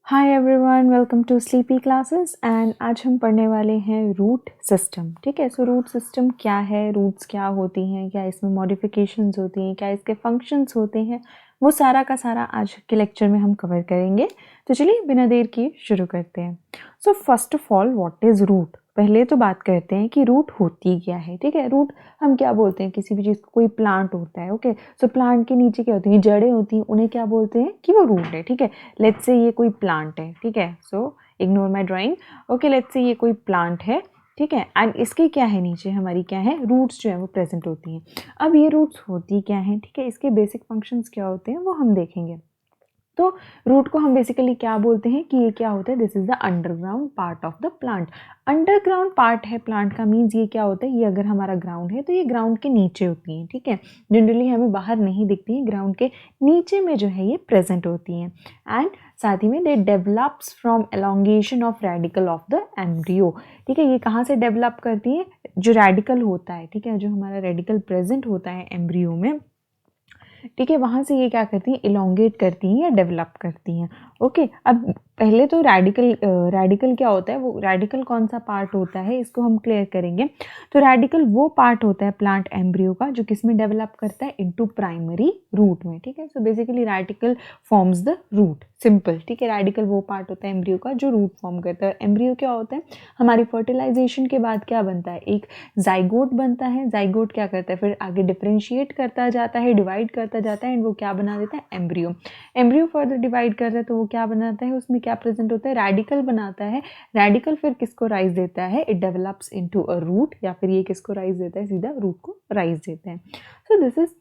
Hi everyone, welcome to sleepy classes and आज हम पढ़ने वाले हैं रूट सिस्टम। ठीक है, सो रूट सिस्टम क्या है, रूट्स क्या होती हैं, क्या इसमें मॉडिफिकेशंस होती हैं, क्या इसके फंक्शंस होते हैं, वो सारा का सारा आज के लेक्चर में हम कवर करेंगे। तो चलिए बिना देर किए शुरू करते हैं। So first of all, what is root? पहले तो बात करते हैं कि रूट होती क्या है। ठीक है, रूट हम क्या बोलते हैं, किसी भी चीज़ को, कोई प्लांट होता है, ओके, सो प्लांट के नीचे क्या होती है, जड़ें होती हैं, उन्हें क्या बोलते हैं कि वो रूट है। ठीक है, लेट्स से ये कोई प्लांट है, ठीक है, so ignore my drawing. Okay, let's say ये कोई प्लांट है, ठीक है, एंड इसके क्या है, नीचे हमारी क्या है, रूट्स जो है वो प्रेजेंट होती हैं। अब ये रूट्स होती क्या हैं, ठीक है, इसके बेसिक फंक्शंस क्या होते हैं वो हम देखेंगे। तो रूट को हम बेसिकली क्या बोलते हैं कि ये क्या होता है, this is the underground part of the plant. Underground part है प्लांट का, मीन्स ये क्या होता है, ये अगर हमारा ग्राउंड है तो ये ग्राउंड के नीचे होती हैं। ठीक है, जनरली हमें बाहर नहीं दिखती हैं, ग्राउंड के नीचे में जो है ये प्रेजेंट होती हैं। एंड साथ ही में they develops from elongation of radical of the embryo. ठीक है, ये कहाँ से डेवलप करती है, जो रेडिकल होता है, ठीक है, जो हमारा रेडिकल प्रेजेंट होता है एम्ब्रियो में, ठीक है, वहाँ से ये क्या करती हैं, इलोंगेट करती हैं या डेवलप करती हैं। ओके, अब पहले तो रेडिकल क्या होता है, वो रेडिकल कौन सा पार्ट होता है इसको हम क्लियर करेंगे। तो रेडिकल वो पार्ट होता है प्लांट एम्ब्रियो का जो किसमें डेवलप करता है, इनटू प्राइमरी रूट में। ठीक है, so basically radical forms the root, simple. ठीक है, रेडिकल वो पार्ट होता है एम्ब्रियो का जो रूट फॉर्म करता है। एम्ब्रियो क्या होता है, हमारी फर्टिलाइजेशन के बाद क्या बनता है, एक जाइगोट बनता है। जाइगोट क्या करता है, फिर आगे डिफरेंशिएट करता जाता है, डिवाइड करता जाता है, एंड वो क्या बना देता है, एम्ब्रियो। एम्ब्रियो फर्दर डिवाइड करता है तो वो क्या बनाता है, उसमें क्या प्रेजेंट होता है, रेडिकल बनाता है। रेडिकल फिर किसको राइज देता है, it develops into a root, या फिर ये किसको राइज देता है, सीधा रूट को राइज देता है। So this is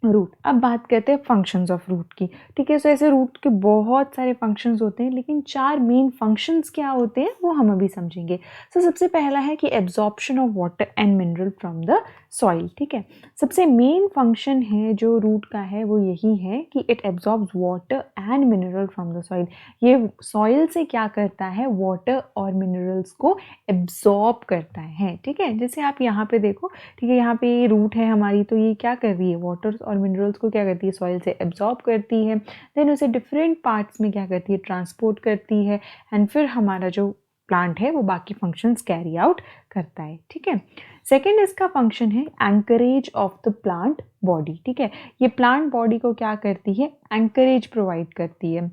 root. अब बात करते हैं फंक्शंस ऑफ रूट की। ठीक है, सो ऐसे रूट के बहुत सारे फंक्शंस होते हैं, लेकिन 4 मेन फंक्शंस क्या होते हैं वो हम अभी समझेंगे। सो सबसे पहला है कि absorption of water and mineral from the soil. ठीक है, सबसे मेन फंक्शन है जो रूट का है वो यही है कि it absorbs water and mineral from the soil. ये सॉइल से क्या करता है, वाटर और मिनरल्स को एब्जॉर्ब करता है। ठीक है, जैसे आप यहाँ पे देखो, ठीक है, यहाँ पे ये रूट है हमारी, तो ये क्या कर रही है, वाटर और मिनरल्स को क्या करती है, सॉइल से एब्जॉर्ब करती है, देन उसे डिफरेंट पार्ट्स में क्या करती है, ट्रांसपोर्ट करती है, एंड फिर हमारा जो प्लांट है वो बाकी फंक्शंस कैरी आउट करता है। ठीक है, सेकेंड इसका फंक्शन है anchorage of the plant body. ठीक है, ये प्लांट बॉडी को क्या करती है, एंकरेज प्रोवाइड करती है।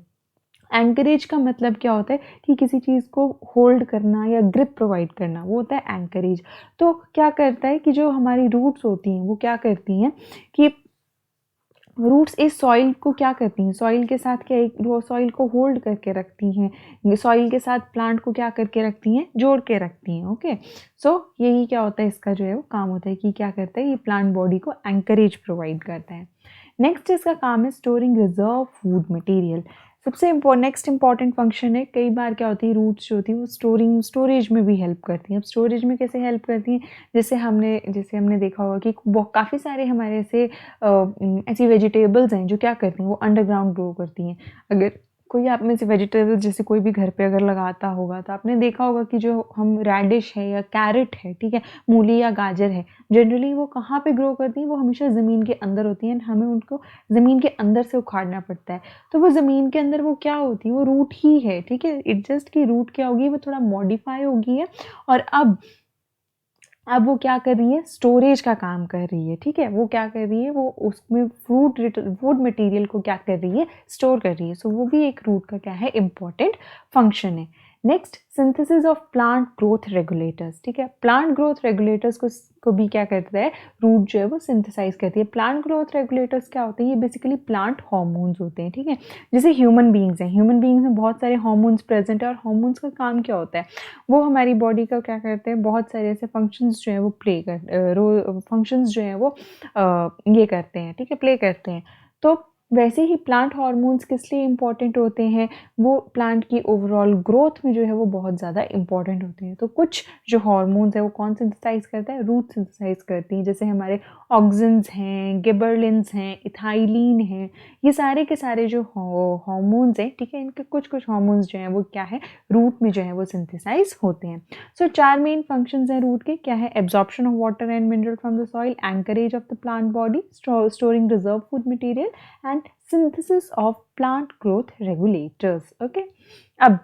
एंकरेज का मतलब क्या होता है कि किसी चीज़ को होल्ड करना या ग्रिप प्रोवाइड करना, वो होता है एंकरेज। तो क्या करता है कि जो हमारी रूट्स होती हैं वो क्या करती हैं कि रूट्स इस सॉइल को क्या करती हैं, सॉइल के साथ क्या, एक सॉइल को होल्ड करके रखती हैं, सॉइल के साथ प्लांट को क्या करके रखती हैं, जोड़ के रखती हैं। ओके, सो यही क्या होता है, इसका जो है वो काम होता है कि क्या करता है, ये प्लांट बॉडी को एंकरेज प्रोवाइड करता है। नेक्स्ट इसका काम है स्टोरिंग रिजर्व फूड मटेरियल। सबसे नेक्स्ट इंपॉर्टेंट फंक्शन है, कई बार क्या होती है, रूट्स जो होती है वो स्टोरेज में भी हेल्प करती हैं। अब स्टोरेज में कैसे हेल्प करती हैं, जैसे हमने देखा होगा कि काफ़ी सारे हमारे ऐसी वेजिटेबल्स हैं जो क्या करती हैं, वो अंडरग्राउंड ग्रो करती हैं। अगर कोई आप में से वेजिटेबल्स जैसे कोई भी घर पे अगर लगाता होगा तो आपने देखा होगा कि जो हम रेडिश है या कैरेट है, ठीक है, मूली या गाजर है, जनरली वो कहाँ पे ग्रो करती हैं, वो हमेशा ज़मीन के अंदर होती हैं, हमें उनको ज़मीन के अंदर से उखाड़ना पड़ता है। तो वो ज़मीन के अंदर वो क्या होती है, वो रूट ही है। ठीक है, इट जस्ट की रूट क्या होगी, वो थोड़ा मॉडिफाई होगी है, और अब वो क्या कर रही है, स्टोरेज का काम कर रही है। ठीक है, वो क्या कर रही है, वो उसमें फूड मटेरियल को क्या कर रही है, स्टोर कर रही है। सो वो भी एक रूट का क्या है, इंपॉर्टेंट फंक्शन है। Next, synthesis of plant growth regulators. ठीक है, प्लांट ग्रोथ रेगुलेटर्स को भी क्या करता है, रूट जो है वो सिंथेसाइज करती है। प्लांट ग्रोथ रेगुलेटर्स क्या होते हैं, ये बेसिकली प्लांट हार्मोन्स होते हैं। ठीक है, जैसे ह्यूमन बींग्स हैं, ह्यूमन बींग्स में बहुत सारे हार्मोन्स प्रेजेंट है, और हार्मोन्स का काम क्या होता है, वो हमारी बॉडी का क्या करते हैं, बहुत सारे ऐसे फंक्शंस जो है वो फंक्शंस जो है वो ये करते हैं। ठीक है, प्ले करते हैं। तो वैसे ही प्लांट हार्मोन्स किस लिए इम्पॉर्टेंट होते हैं, वो प्लांट की ओवरऑल ग्रोथ में जो है वो बहुत ज़्यादा इंपॉर्टेंट होते हैं। तो कुछ जो हार्मोन्स है वो कौन सिंथेसाइज करता है, रूट सिंथेसाइज करती हैं, जैसे हमारे ऑक्सिन्स हैं, गिबरलिन्स हैं, इथाइलिन हैं, ये सारे के सारे जो हार्मोन्स हैं, ठीक है, इनके कुछ कुछ हार्मोन्स जो हैं वो क्या है, रूट में जो है वो सिंथेसाइज होते हैं। सो 4 मेन फंक्शंस हैं रूट के, क्या है, absorption of water and mineral from the soil, anchorage of the plant body, storing reserve food material, and synthesis of plant growth regulators. Okay, अब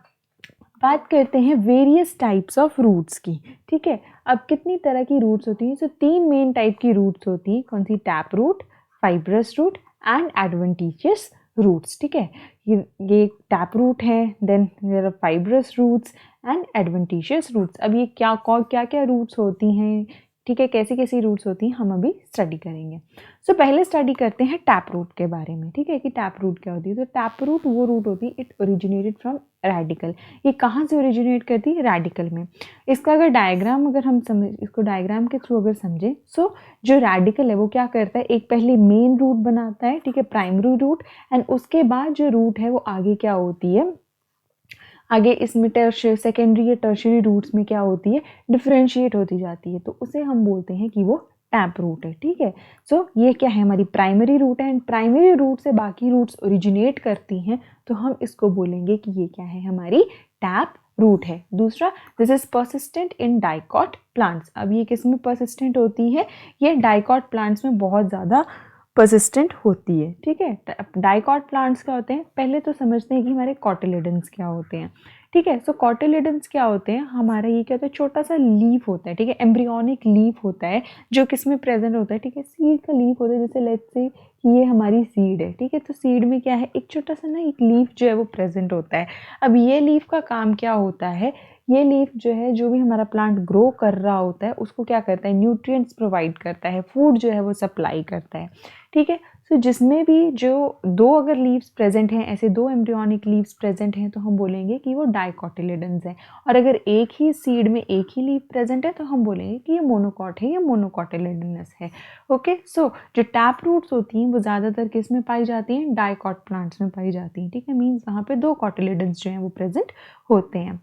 बात करते हैं वेरियस टाइप्स ऑफ रूट्स की। ठीक है, अब कितनी तरह की रूट्स होती हैं? तो 3 मेन टाइप की रूट्स होती हैं। कौन सी? Tap root, fibrous root and adventitious roots. ठीक है, ये टैप रूट है, then there are fibrous roots and adventitious roots. अब ये क्या क्या रूट्स होती हैं, ठीक है, कैसी कैसी रूट्स होती हैं, हम अभी स्टडी करेंगे। सो पहले स्टडी करते हैं टैप रूट के बारे में। ठीक है, कि टैप रूट क्या होती है। तो टैप रूट वो रूट होती है, इट ओरिजिनेटेड फ्रॉम रेडिकल। ये कहाँ से ओरिजिनेट करती है? रेडिकल में। इसका अगर डायग्राम अगर हम समझ, इसको डायग्राम के थ्रू अगर समझें, सो जो रेडिकल है वो क्या करता है, एक पहले मेन रूट बनाता है, ठीक है, प्राइमरी रूट, एंड उसके बाद जो रूट है वो आगे क्या होती है, आगे इसमें सेकेंडरी या टर्शरी रूट्स में क्या होती है, डिफरेंशिएट होती जाती है। तो उसे हम बोलते हैं कि वो टैप रूट है। ठीक है, सो ये क्या है, हमारी प्राइमरी रूट है, एंड प्राइमरी रूट से बाकी रूट्स ओरिजिनेट करती हैं, तो हम इसको बोलेंगे कि ये क्या है, हमारी टैप रूट है। दूसरा, this is persistent in dicot plants. अब ये किस में परसिस्टेंट होती है? ये डाइकॉट प्लांट्स में बहुत ज़्यादा परसिस्टेंट होती है। ठीक है, डाइकॉट प्लांट्स क्या होते हैं, पहले तो समझते हैं कि हमारे कॉटिलेडन्स क्या होते हैं। ठीक है, सो कॉटिलेडन्स क्या होते हैं, हमारा ये क्या होता है, छोटा सा लीफ होता है। ठीक है, एम्ब्रियोनिक लीफ होता है, जो किस में प्रेजेंट होता है, ठीक है, सीड का लीफ होता है। जैसे लेट्स से ये हमारी सीड है, ठीक है, तो सीड में क्या है, एक छोटा सा ना एक लीफ जो है वो प्रेजेंट होता है। अब ये लीफ का काम क्या होता है, ये लीफ जो है, जो भी हमारा प्लांट ग्रो कर रहा होता है उसको क्या करता है, न्यूट्रिएंट्स प्रोवाइड करता है, फूड जो है वो सप्लाई करता है। ठीक है, सो जिसमें भी जो दो अगर लीव्स प्रेजेंट हैं, ऐसे दो एम्ब्रियोनिक लीव्स प्रेजेंट हैं, तो हम बोलेंगे कि वो डाइकोटिलेडन्स हैं। और अगर एक ही सीड में एक ही लीफ प्रेजेंट है, तो हम बोलेंगे कि ये मोनोकॉट है या मोनोकॉटिलेडनस है। ओके, सो जो टैप रूट्स होती हैं वो ज़्यादातर किस में पाई जाती हैं, डाइकॉट प्लांट्स में पाई जाती हैं। ठीक है, मीन्स वहाँ पे दो कॉटिलेडन्स जो हैं वो प्रेजेंट होते हैं।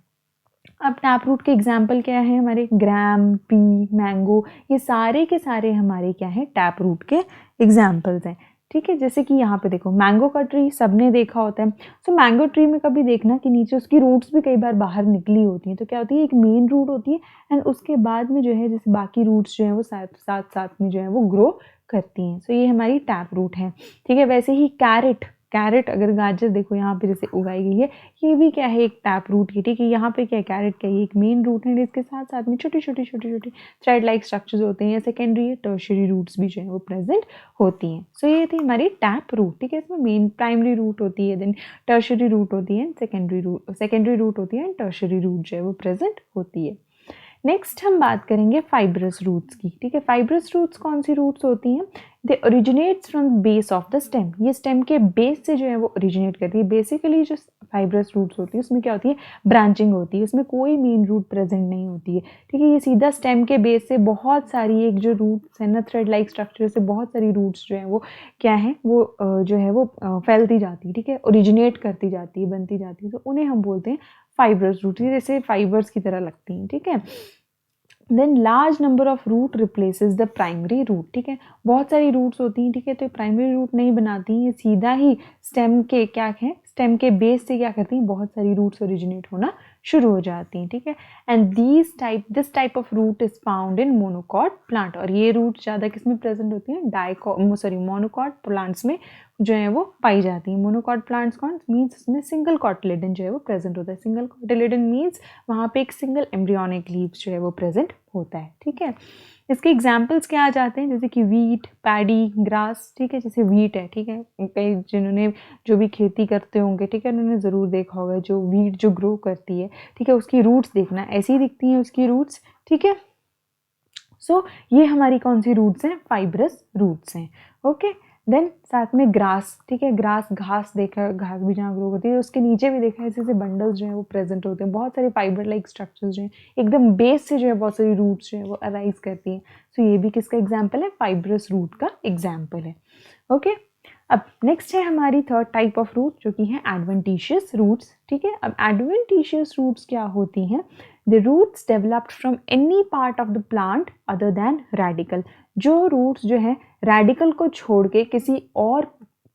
अब टैप रूट के एग्जाम्पल क्या है, हमारे ग्राम, पी, मैंगो, ये सारे के सारे हमारे क्या है, टैप रूट के एग्जाम्पल्स हैं। ठीक है, जैसे कि यहाँ पे देखो, मैंगो का ट्री सबने देखा होता है। सो मैंगो ट्री में कभी देखना कि नीचे उसकी रूट्स भी कई बार बाहर निकली होती हैं। तो क्या होती है, एक मेन रूट होती है, एंड उसके बाद में जो है जैसे बाकी रूट्स जो है वो साथ साथ साथ में जो है वो ग्रो करती हैं। सो ये हमारी टैप रूट है। ठीक है, वैसे ही कैरेट अगर गाजर देखो यहाँ पे जैसे उगाई गई है, ये भी क्या है, एक टैप रूट की। ठीक है, यहाँ पे क्या है, कैरेट क्या है, एक मेन रूट है, इसके साथ साथ में छोटे छोटे थ्रेड लाइक स्ट्रक्चर्स होते हैं, या सेकेंडरी या टर्शरी रूट्स भी जो है वो प्रेजेंट होती हैं। सो ये थी हमारी टैप रूट। ठीक है, इसमें मेन प्राइमरी रूट होती है, देन टर्शरी रूट होती है, सेकेंडरी रूट होती है, एंड टर्शरी रूट जो है वो प्रेजेंट होती है। नेक्स्ट हम बात करेंगे फाइब्रस रूट्स की। ठीक है, फाइब्रस रूट्स कौन सी रूट्स होती हैं, they originates from base of the stem. ये स्टेम के बेस से जो है वो ओरिजिनेट करती है। बेसिकली जो फाइब्रस रूट्स होती है उसमें क्या होती है, ब्रांचिंग होती है, उसमें कोई मेन रूट प्रेजेंट नहीं होती है। ठीक है, ये सीधा स्टेम के बेस से बहुत सारी एक जो रूट्स है ना, थ्रेड लाइक स्ट्रक्चर से बहुत सारी रूट्स जो है वो क्या है, वो जो है वो फैलती जाती है। ठीक है, ओरिजिनेट करती जाती है, बनती जाती है, तो उन्हें हम बोलते हैं फाइब्रस रूट, जैसे फाइबर्स की तरह लगती हैं। ठीक है, then large number of root replaces the primary root. ठीक है, बहुत सारी रूट्स होती हैं। ठीक है, तो प्राइमरी रूट नहीं बनाती हैं, ये सीधा ही स्टेम के क्या है, स्टेम के बेस से क्या करती हैं, बहुत सारी रूट्स ओरिजिनेट होना शुरू हो जाती हैं। ठीक है, and this type of root is found in monocot plant. और ये रूट ज़्यादा किस में प्रेजेंट होती हैं, मोनोकॉट प्लांट्स में जो है वो पाई जाती हैं। मोनोकॉट प्लांट्स कौन मीन्स, उसमें सिंगल कॉटिलेडन जो है वो प्रेजेंट होता है। सिंगल कॉटिलेडन मीन्स वहाँ पे एक सिंगल एम्ब्रियोनिक लीव्स जो है वो प्रेजेंट होता है। ठीक है, इसके एग्जाम्पल्स क्या आ जाते हैं, जैसे कि वीट, पैडी, ग्रास। ठीक है, जैसे वीट है, ठीक है, कई जिन्होंने जो भी खेती करते होंगे, ठीक है, उन्होंने ज़रूर देखा होगा जो वीट जो ग्रो करती है। ठीक है, उसकी रूट्स देखना ऐसी दिखती हैं उसकी रूट्स। ठीक है, सो ये हमारी कौन सी रूट्स हैं, फाइब्रस रूट्स हैं। ओके, देन साथ में ग्रास। ठीक है, ग्रास घास देखा, घास भी जहाँ ग्रो करती है, उसके नीचे भी देखा ऐसे ऐसे बंडल्स जो हैं वो प्रेजेंट होते हैं, बहुत सारे फाइबर लाइक स्ट्रक्चर्स जो हैं एकदम बेस से जो है बहुत सारी रूट्स जो है वो अराइज करती हैं। सो ये भी किसका एग्जाम्पल है, फाइब्रस रूट का एग्जाम्पल है। ओके, अब नेक्स्ट है हमारी थर्ड टाइप ऑफ रूट, जो कि है एडवेंटिशियस रूट्स। ठीक है, अब एडवेंटिशियस रूट्स क्या होती हैं, the roots developed from any part of the plant other than radical. जो रूट्स जो है रेडिकल को छोड़ के किसी और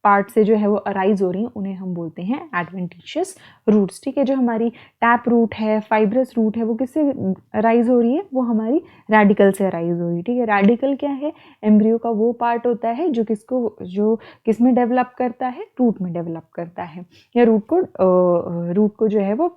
पार्ट से जो है वो अराइज हो रही हैं उन्हें हम बोलते हैं एडवेंटिशियस रूट्स। ठीक है, जो हमारी टैप रूट है, फाइब्रस रूट है, वो किससे अराइज हो रही है? वो हमारी रेडिकल से अराइज हो रही है। ठीक है, रेडिकल क्या है? एम्ब्रियो का वो पार्ट होता है जो किस में डेवलप करता है? रूट में डेवलप करता है, या रूट को जो है वो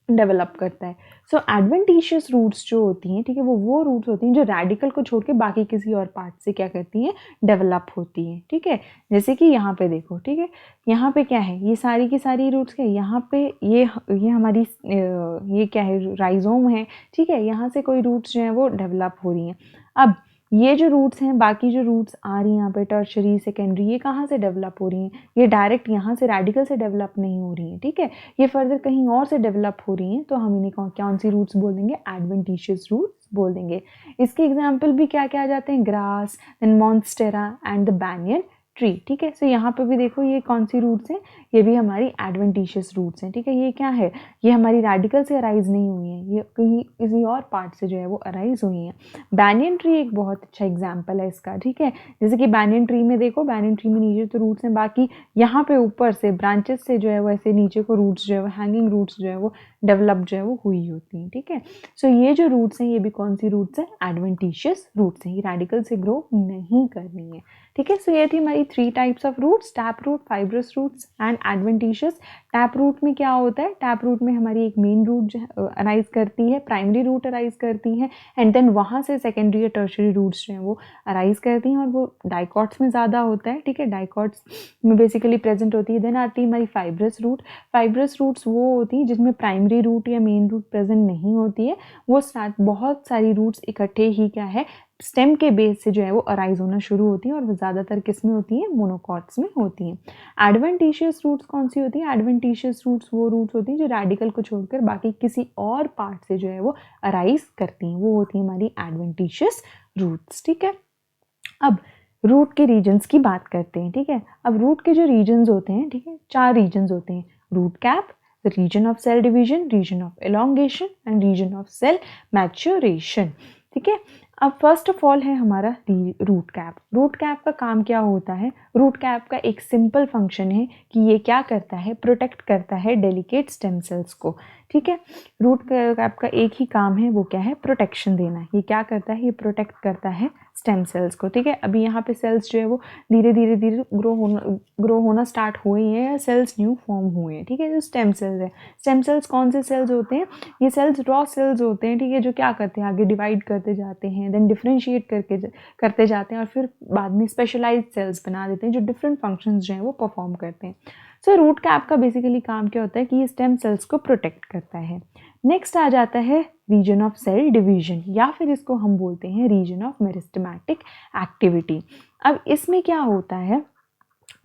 डेवलप करता है। सो एडवेंटिशियस रूट्स जो होती हैं, ठीक है, वो रूट्स होती हैं जो रेडिकल को छोड़ के बाकी किसी और पार्ट से क्या करती हैं? डेवलप होती हैं। ठीक है, जैसे कि यहाँ पे देखो, ठीक है, यहाँ पे क्या है? ये सारी की सारी रूट्स क्या है? यहाँ पे ये हमारी ये क्या है? राइजोम है। ठीक है, यहाँ से कोई रूट्स जो हैं वो डेवलप हो रही हैं। अब ये जो रूट्स हैं, बाकी जो रूट्स आ रही हैं यहाँ पे, टर्शरी, सेकेंडरी, ये कहाँ से डेवलप हो रही हैं? ये डायरेक्ट यहाँ से रेडिकल से डेवलप नहीं हो रही हैं। ठीक है, ये फर्दर कहीं और से डेवलप हो रही हैं, तो हम इन्हें कौन सी रूट्स बोल देंगे? एडवेंटिशियस रूट्स बोल देंगे। इसके एग्जाम्पल भी क्या क्या आ जाते हैं? Grass, then monstera and the banyan tree. ठीक है, सो यहाँ पे भी देखो ये कौन सी रूट्स हैं? ये भी हमारी एडवेंटिशियस रूट्स हैं। ठीक है, ये क्या है? ये हमारी रेडिकल से अराइज नहीं हुई हैं, ये कहीं किसी और पार्ट से जो है वो अराइज हुई हैं। banyan ट्री एक बहुत अच्छा एग्जाम्पल है इसका। ठीक है, जैसे कि banyan ट्री में देखो, banyan ट्री में नीचे तो रूट्स हैं, बाकी यहाँ पे ऊपर से ब्रांचेस से जो है वो ऐसे नीचे को रूट्स जो है वो हैंगिंग रूट्स जो है वो डेवलप जो है वो हुई होती हैं। ठीक है, सो ये जो रूट्स हैं ये भी कौन सी रूट्स हैं? एडवेंटिशियस रूट्स हैं, ये रेडिकल से ग्रो नहीं कर रही हैं। ठीक है, सो ये थी हमारी 3 types of roots, tap root, fibrous roots and adventitious. Tap root में क्या होता है? टैप रूट में हमारी एक मेन रूट अराइज करती है, प्राइमरी रूट अराइज करती है, एंड देन वहाँ से सेकेंडरी या टर्शरी रूट्स जो हैं वो अराइज करती हैं, और वो डाइकॉट्स में ज़्यादा होता है। ठीक है, डाइकॉट्स में बेसिकली प्रेजेंट होती है। देन आती है हमारी फाइब्रस रूट। फाइब्रस रूट्स वो होती हैं जिसमें प्राइमरी रूट या मेन रूट प्रेजेंट नहीं होती है, वो बहुत सारी रूट्स इकट्ठे ही क्या है? स्टेम के बेस से जो है वो अराइज होना शुरू होती हैं, और वो ज़्यादातर किस में होती हैं? मोनोकॉट्स में होती हैं। एडवेंटिशियस रूट्स कौन सी होती हैं? एडवेंटिशियस रूट्स वो रूट्स होती हैं जो रेडिकल को छोड़कर बाकी किसी और पार्ट से जो है वो अराइज करती हैं, वो होती हैं हमारी एडवेंटिशियस रूट्स। ठीक है, अब रूट के रीजन्स की बात करते हैं। ठीक है, अब रूट के जो रीजन्स होते हैं, ठीक है, 4 रीजन्स होते हैं: root cap, the region of cell division, region of elongation and region of cell maturation. ठीक है, अब फर्स्ट ऑफ ऑल है हमारा रूट कैप। रूट कैप का काम क्या होता है? रूट कैप का एक सिंपल फंक्शन है कि ये क्या करता है? प्रोटेक्ट करता है डेलिकेट स्टेम सेल्स को। ठीक है, रूट कैप का एक ही काम है, वो क्या है? प्रोटेक्शन देना। ये क्या करता है? ये प्रोटेक्ट करता है स्टेम सेल्स को। ठीक है, अभी यहाँ पे सेल्स जो है वो धीरे धीरे ग्रो होना स्टार्ट हुए हैं, या सेल्स न्यू फॉर्म हुए हैं। ठीक है, जो स्टेम सेल्स है, स्टेम सेल्स कौन से सेल्स होते हैं? ये सेल्स रॉ सेल्स होते हैं। ठीक है, जो क्या करते हैं? आगे डिवाइड करते जाते हैं, देन डिफ्रेंशिएट करते जाते हैं, और फिर बाद में स्पेशलाइज्ड सेल्स बना देते हैं जो डिफरेंट फंक्शंस जो हैं वो परफॉर्म करते हैं। सो रूट कैप का बेसिकली काम क्या होता है कि ये स्टेम सेल्स को प्रोटेक्ट करता है। नेक्स्ट आ जाता है रीजन ऑफ सेल डिवीजन, या फिर इसको हम बोलते हैं रीजन ऑफ मेरिस्टेमेटिक एक्टिविटी। अब इसमें क्या होता है?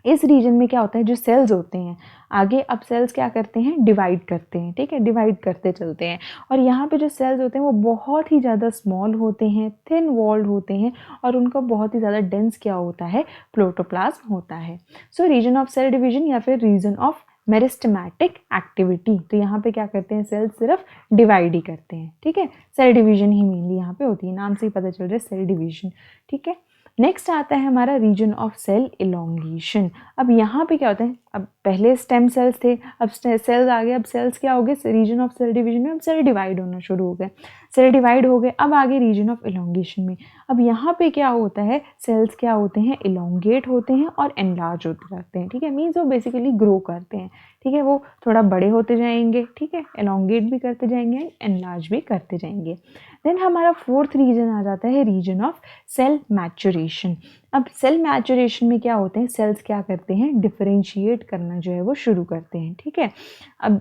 इस रीजन में क्या होता है? जो सेल्स होते हैं आगे, अब सेल्स क्या करते हैं? डिवाइड करते हैं। ठीक है, डिवाइड करते चलते हैं, और यहाँ पे जो सेल्स होते हैं वो बहुत ही ज़्यादा स्मॉल होते हैं, थिन वॉल्ड होते हैं, और उनका बहुत ही ज़्यादा डेंस क्या होता है? प्रोटोप्लाज्म होता है। सो रीजन ऑफ सेल डिवीजन या फिर रीजन ऑफ मेरिस्टेमेटिक एक्टिविटी, तो यहाँ पे क्या करते हैं? सेल्स सिर्फ डिवाइड ही करते हैं। ठीक है, सेल डिवीजन ही मेनली यहाँ पे होती है, नाम से ही पता चल रहा है सेल डिवीजन। ठीक है, नेक्स्ट आता है हमारा रीजन ऑफ सेल इलोंगेशन। अब यहाँ पे क्या होता है? अब पहले स्टेम सेल्स थे, अब सेल्स आ गए, अब सेल्स क्या हो गए? रीजन ऑफ सेल डिवीजन में अब सेल डिवाइड होना शुरू हो गए, सेल डिवाइड हो गए, अब आगे रीजन ऑफ इलोंगेशन में। अब यहाँ पे क्या होता है? सेल्स क्या होते हैं? इलोंगेट होते हैं और एनलार्ज होते रहते हैं। ठीक है, मीन्स वो बेसिकली ग्रो करते हैं। ठीक है, वो थोड़ा बड़े होते जाएंगे, ठीक है, एलोंगेट भी करते जाएंगे एंड एनलार्ज भी करते जाएंगे। देन हमारा फोर्थ रीजन आ जाता है रीजन ऑफ सेल मैच्योरेशन। अब सेल मैच्योरेशन में क्या होते हैं? सेल्स क्या करते हैं? डिफरेंशिएट करना जो है वो शुरू करते हैं। ठीक है, अब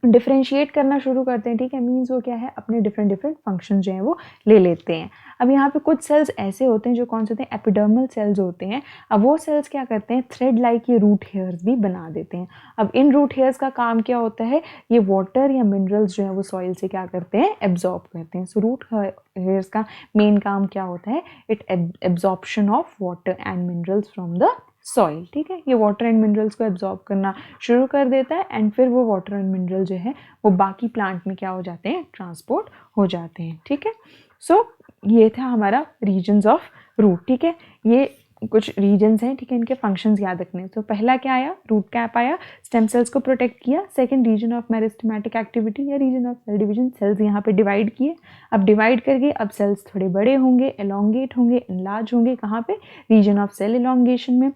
डिफरेंशिएट करना शुरू करते हैं। ठीक है, मीन्स वो क्या है? अपने डिफरेंट फंक्शन जो है वो ले लेते हैं। अब यहाँ पे कुछ सेल्स ऐसे होते हैं जो कौन से होते हैं? एपिडर्मल सेल्स होते हैं। अब वो सेल्स क्या करते हैं? थ्रेड लाइक ये रूट हेयर्स भी बना देते हैं। अब इन रूट हेयर्स का काम क्या होता है? ये वाटर या मिनरल्स जो है वो सॉइल से क्या करते हैं? एब्जॉर्ब करते हैं। सो रूट हेयर्स का मेन काम क्या होता है? It absorption of water and minerals from the soil. ठीक है, ये वाटर एंड मिनरल्स को एब्जॉर्ब करना शुरू कर देता है, एंड फिर वो वाटर एंड मिनरल जो है वो बाकी प्लांट में क्या हो जाते हैं? ट्रांसपोर्ट हो जाते हैं। ठीक है, सो ये था हमारा रीजन्स ऑफ रूट। ठीक है, ये कुछ रीजन्स हैं, ठीक है, इनके फंक्शंस याद रखने हैं। तो पहला क्या आया, रूट कैप आया, स्टेम सेल्स को प्रोटेक्ट किया। Second, region of meristematic activity या region of cell division, cells यहाँ पे डिवाइड किए। अब डिवाइड करके अब सेल्स थोड़े बड़े होंगे, एलोंगेट होंगे, एनलार्ज होंगे, कहाँ पे, रीजन ऑफ सेल एलोंगेशन में।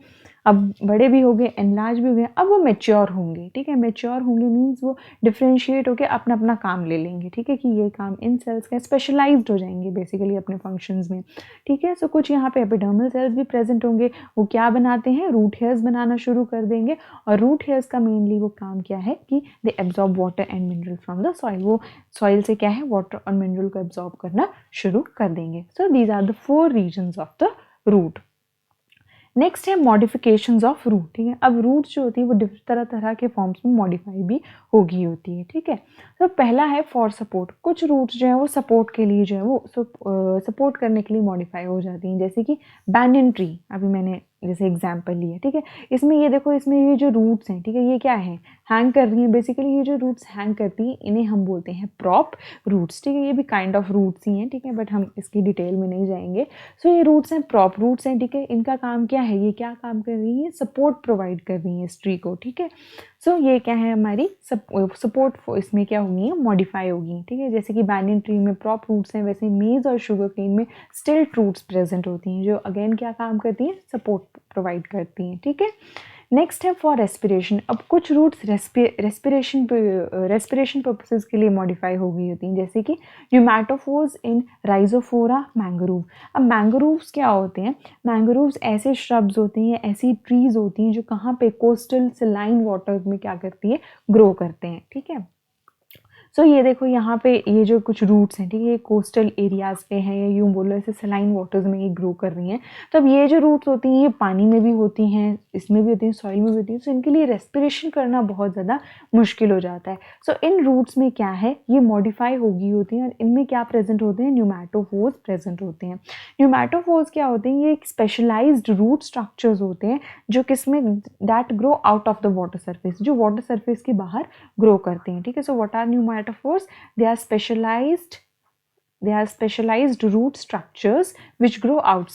अब बड़े भी हो गए, एनलार्ज भी हो गए, अब वो मैच्योर होंगे, ठीक है। मैच्योर होंगे मीन्स वो डिफ्रेंशिएट होकर अपना अपना काम ले लेंगे, ठीक है, कि ये काम इन सेल्स का, स्पेशलाइज्ड हो जाएंगे बेसिकली अपने फंक्शंस में, ठीक है। सो कुछ यहाँ पे एपिडर्मल सेल्स भी प्रेजेंट होंगे, वो क्या बनाते हैं, रूट हेयर्स बनाना शुरू कर देंगे। और रूट हेयर्स का मेनली वो काम क्या है कि they absorb water and mineral from the soil, वो सॉइल से क्या है, वाटर और मिनरल को एब्जॉर्ब करना शुरू कर देंगे। So these are the 4 regions of the root. Next है मॉडिफिकेशंस ऑफ रूट, ठीक है। अब रूट्स जो होती है वो तरह तरह के फॉर्म्स में मॉडिफाई भी होगी होती है, ठीक है। तो पहला है फॉर सपोर्ट, कुछ रूट्स जो है वो सपोर्ट के लिए जो है वो सपोर्ट करने के लिए मॉडिफाई हो जाती हैं, जैसे कि बैनियन ट्री, अभी मैंने जैसे एग्जाम्पल लिया, ठीक है। इसमें ये देखो, इसमें ये जो रूट्स हैं, ठीक है, ये क्या है, हैंग कर रही हैं बेसिकली। ये जो रूट्स हैंग करती हैं इन्हें हम बोलते हैं प्रॉप रूट्स, ठीक है। ये भी काइंड ऑफ रूट्स ही हैं, ठीक है, बट हम इसकी डिटेल में नहीं जाएंगे। सो ये रूट्स हैं, प्रॉप रूट्स हैं, ठीक है। इनका काम क्या है, ये क्या काम कर रही है, सपोर्ट प्रोवाइड कर रही है इस ट्री को, ठीक है। सो ये क्या है, हमारी सपोर्ट इसमें क्या होगी, मॉडिफाई होगी, ठीक है। जैसे कि बैनियन ट्री में प्रॉप रूट्स हैं, वैसे मेज और शुगर केन में स्टिल्ट रूट्स प्रेजेंट होती हैं, जो अगेन क्या काम करती हैं, सपोर्ट प्रोवाइड करती हैं, ठीक है। नेक्स्ट है फॉर रेस्पिरेशन। अब कुछ रूट्स रेस्पिरेशन पर्पसेस के लिए मॉडिफाई हो गई होती हैं, जैसे कि न्यूमैटोफोर्स इन राइजोफोरा मैंग्रोव। अब मैंग्रोव्स क्या होते हैं, मैंग्रोव्स ऐसे श्रब्स होते हैं, ऐसी ट्रीज होती हैं जो कहाँ पे, कोस्टल सलाइन वाटर में क्या करती है, ग्रो करते हैं, ठीक है। सो ये देखो यहाँ पे ये जो कुछ रूट्स हैं, ठीक है, ये कोस्टल एरियाज पे हैं, या यूँ बोलो ऐसे सलाइन वाटर्स में ये ग्रो कर रही हैं। तो अब ये जो रूट्स होती हैं ये पानी में भी होती हैं, इसमें भी होती हैं, सॉइल में भी होती हैं। सो इनके लिए रेस्पिरेशन करना बहुत ज़्यादा मुश्किल हो जाता है। सो इन रूट्स में क्या है, ये मॉडिफाई हो गई होती हैं, और इनमें क्या प्रेजेंट होते हैं, न्यूमैटोफोर्स प्रेजेंट होते हैं। न्यूमैटोफोर्स क्या होते हैं, ये एक स्पेशलाइज्ड रूट स्ट्रक्चर्स होते हैं जो किसमें, that grow out of the water surface, जो वाटर सरफेस के बाहर ग्रो करते हैं, ठीक है। So what are pneumatophores, they are specialized root structures which grow out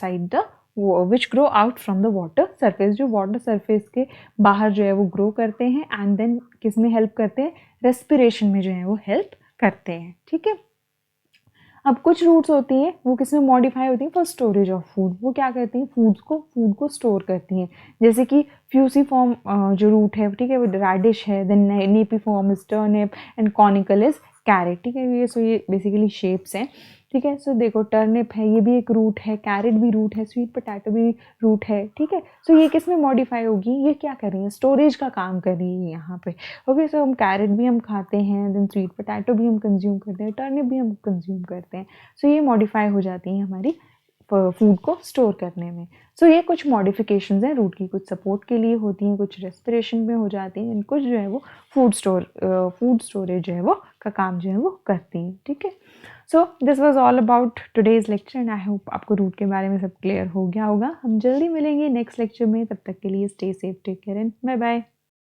from the water surface, जो water surface के बाहर जो है वो ग्रो करते हैं, एंड देन किस में हेल्प करते हैं, रेस्पिरेशन में जो है वो हेल्प करते हैं, ठीक है। अब कुछ रूट्स होती हैं वो किस में मॉडिफाई होती हैं, फॉर स्टोरेज ऑफ फूड, वो क्या करती हैं, फूड को स्टोर करती हैं, जैसे कि फ्यूसीफॉर्म जो रूट है, ठीक है, वो रेडिश है, then napiform is turnip, and conical is carrot, ठीक है। ये बेसिकली शेप्स हैं, ठीक है। सो देखो, टर्निप है, ये भी एक रूट है, कैरेट भी रूट है, स्वीट पोटैटो भी रूट है, ठीक है। सो ये किस में मॉडिफाई होगी, ये क्या कर रही है, स्टोरेज का काम कर रही है यहाँ पे, ओके। सो हम कैरेट भी हम खाते हैं, देन स्वीट पोटैटो भी हम कंज्यूम करते हैं, टर्निप भी हम कंज्यूम करते हैं। सो ये मॉडिफाई हो जाती हैं हमारी फूड को स्टोर करने में। सो ये कुछ मॉडिफिकेशंस हैं रूट की, कुछ सपोर्ट के लिए होती हैं, कुछ रेस्पिरेशन में हो जाती हैं, कुछ जो है वो फूड स्टोरेज जो है वो का काम जो है वो करती हैं, ठीक है। So this was all about today's lecture, and I hope आपको रूट के बारे में सब क्लियर हो गया होगा। हम जल्दी मिलेंगे नेक्स्ट लेक्चर में, तब तक के लिए stay safe, take care and bye bye.